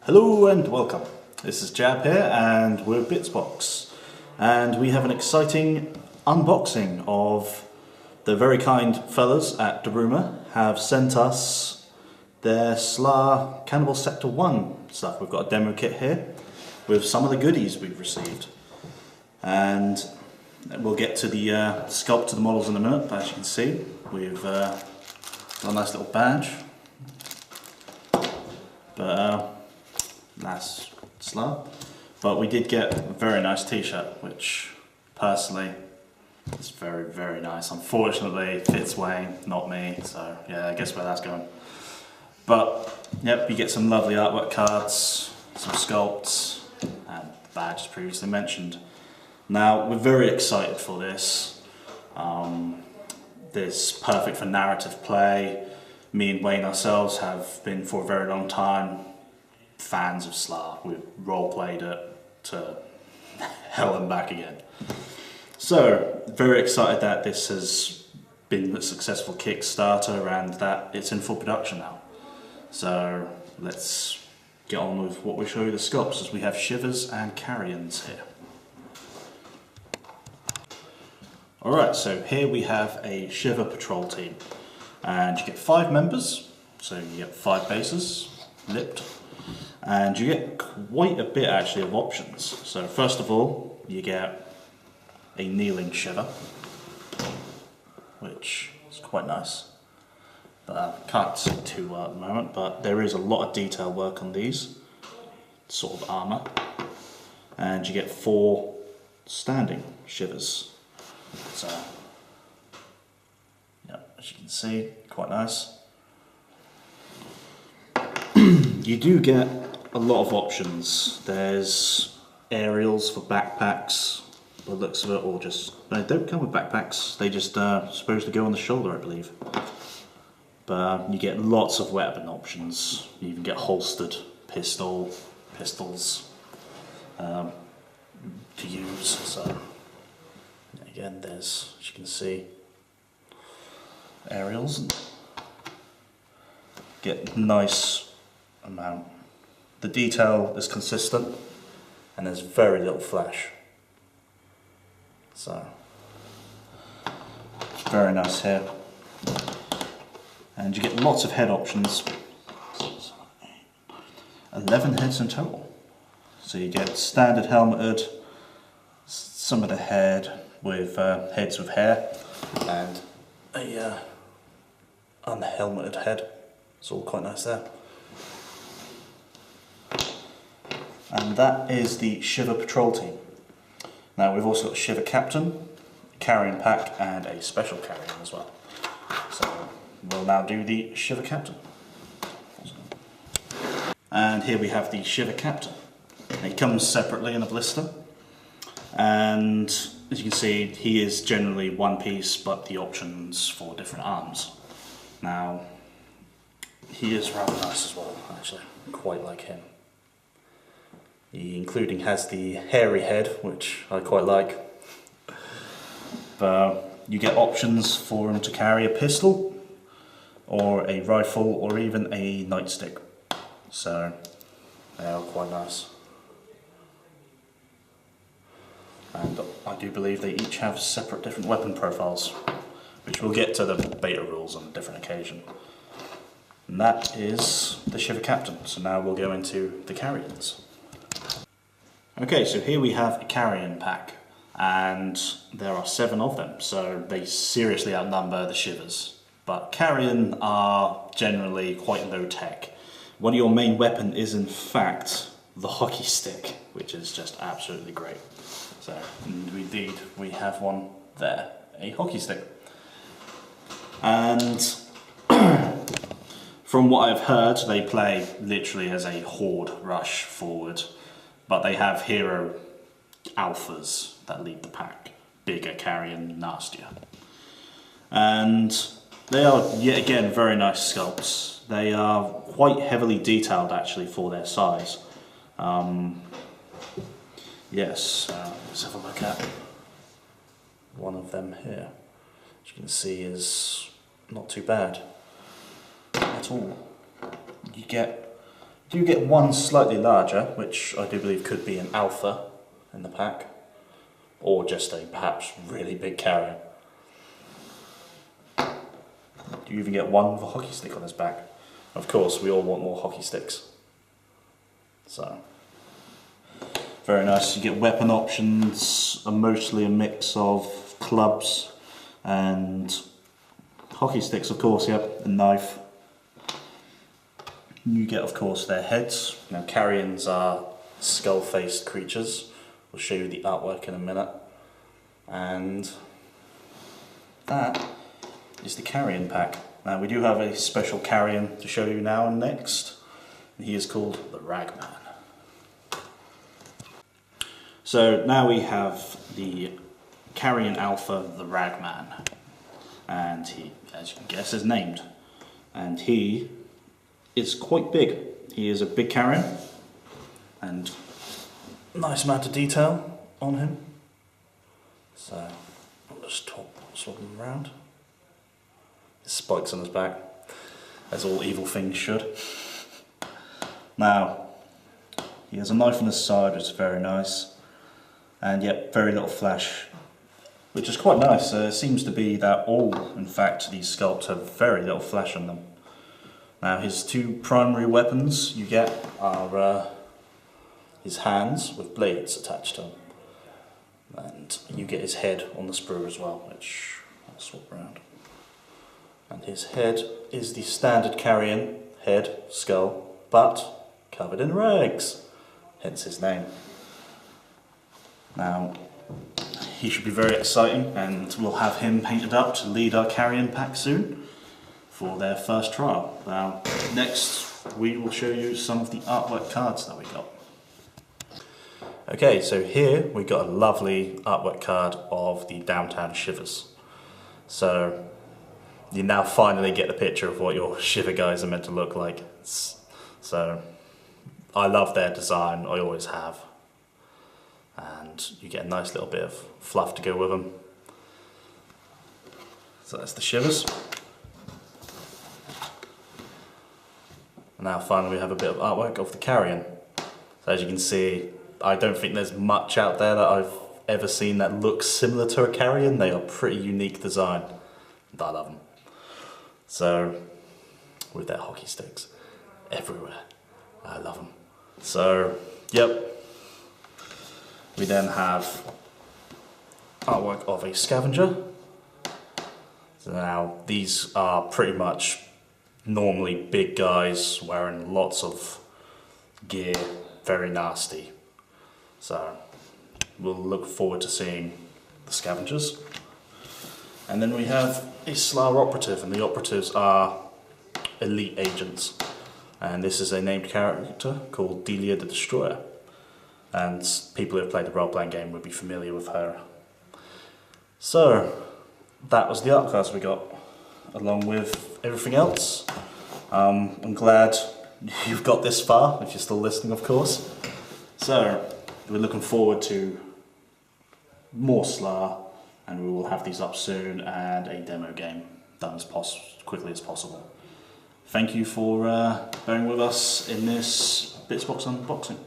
Hello and welcome. This is Jab here and we're Bitsbox, and we have an exciting unboxing of the very kind fellas at Daruma have sent us their SLA Cannibal Sector 1 stuff. We've got a demo kit here with some of the goodies we've received, and we'll get to the sculpt of the models in a minute. But as you can see, we've got a nice little badge, but last SLA. But we did get a very nice t-shirt, which personally is very, very nice. Unfortunately, it fits Wayne, not me, so yeah, I guess where that's going. But yep, you get some lovely artwork cards, some sculpts, and the badge as previously mentioned. Now, we're very excited for this. This is perfect for narrative play. Me and Wayne ourselves have been for a very long time fans of SLA. We've role-played it to hell and back again. So, very excited that this has been a successful Kickstarter and that it's in full production now. So, let's get on with what we show you the sculpts, as we have Shivers and Carrions here. Alright, so here we have a Shiver Patrol team, and you get 5 members, so you get 5 bases, lipped, and you get quite a bit actually of options. So first of all, you get a kneeling Shiver, which is quite nice, but I can't see too well at the moment, but there is a lot of detail work on these, sort of armour, and you get 4 standing Shivers. So, yeah, as you can see, quite nice. You do get a lot of options. There's aerials for backpacks, by the looks of it, or just, they don't come with backpacks, they just supposed to go on the shoulder, I believe. But you get lots of weapon options. You even get holstered pistols to use. So again, there's, as you can see, aerials. Get nice amount. The detail is consistent and there's very little flash. So, it's very nice here. And you get lots of head options. 11 heads in total. So you get standard helmeted, some of the head with heads with hair, and a unhelmeted head. It's all quite nice there. And that is the Shiver Patrol team. Now we've also got a Shiver Captain, a Carrion pack, and a Special Carrion as well. So we'll now do the Shiver Captain. And here we have the Shiver Captain. It comes separately in a blister, and as you can see, he is generally one piece, but the options for different arms. Now, he is rather nice as well, actually. Quite like him. He including has the hairy head, which I quite like. But you get options for him to carry a pistol, or a rifle, or even a nightstick. So, they are quite nice. And I do believe they each have separate different weapon profiles, which we'll get to the beta rules on a different occasion. And that is the Shiver Captain. So now we'll go into the Carrions. Okay, so here we have a Carrion pack, and there are 7 of them, so they seriously outnumber the Shivers. But Carrion are generally quite low tech. One of your main weapon is in fact the hockey stick, which is just absolutely great. So indeed we have one there, a hockey stick. And from what I've heard, they play literally as a horde rush forward, but they have hero alphas that lead the pack, bigger, Carrion, nastier. And they are yet again very nice sculpts. They are quite heavily detailed actually for their size. Yes, let's have a look at one of them here. As you can see, is not too bad at all. You get do get one slightly larger, which I do believe could be an alpha in the pack, or just a perhaps really big Carrion. You even get one with a hockey stick on his back. Of course, we all want more hockey sticks. So, very nice. You get weapon options, are mostly a mix of clubs and hockey sticks, of course, yep, a knife. You get, of course, their heads. Now, Carrions are skull-faced creatures. We'll show you the artwork in a minute. And that is the Carrion pack. Now, we do have a special Carrion to show you now and next. And he is called the Ragman. So now we have the Carrion Alpha, the Ragman. And he, as you can guess, is named. And he is quite big. He is a big Carrion. And nice amount of detail on him. So I'll just swap him around. His spikes on his back, as all evil things should. Now, he has a knife on his side, which is very nice. And yet, very little flesh, which is quite nice. It seems to be that all, in fact, these sculpts have very little flesh on them. Now, his two primary weapons you get are his hands with blades attached to them. And you get his head on the sprue as well, which I'll swap around. And his head is the standard Carrion head, skull, but covered in rags, hence his name. Now, he should be very exciting, and we'll have him painted up to lead our Carrion pack soon for their first trial. Now, next we will show you some of the artwork cards that we got. Okay, so here we got a lovely artwork card of the Downtown Shivers. So you now finally get the picture of what your Shiver guys are meant to look like. So I love their design, I always have. And you get a nice little bit of fluff to go with them. So that's the Shivers. And now finally we have a bit of artwork of the Carrion. So as you can see, I don't think there's much out there that I've ever seen that looks similar to a Carrion. They are pretty unique design. And I love them. So, with their hockey sticks everywhere. I love them. So, yep. We then have artwork of a Scavenger. So now, these are pretty much normally big guys wearing lots of gear, very nasty. So, we'll look forward to seeing the Scavengers. And then we have a SLA operative, and the operatives are elite agents. And this is a named character called Delia the Destroyer. And people who have played the role-playing game would be familiar with her. So, that was the art cards we got, along with everything else. I'm glad you've got this far, if you're still listening, of course. So, we're looking forward to more SLA, and we will have these up soon, and a demo game done as quickly as possible. Thank you for bearing with us in this Bitsbox unboxing.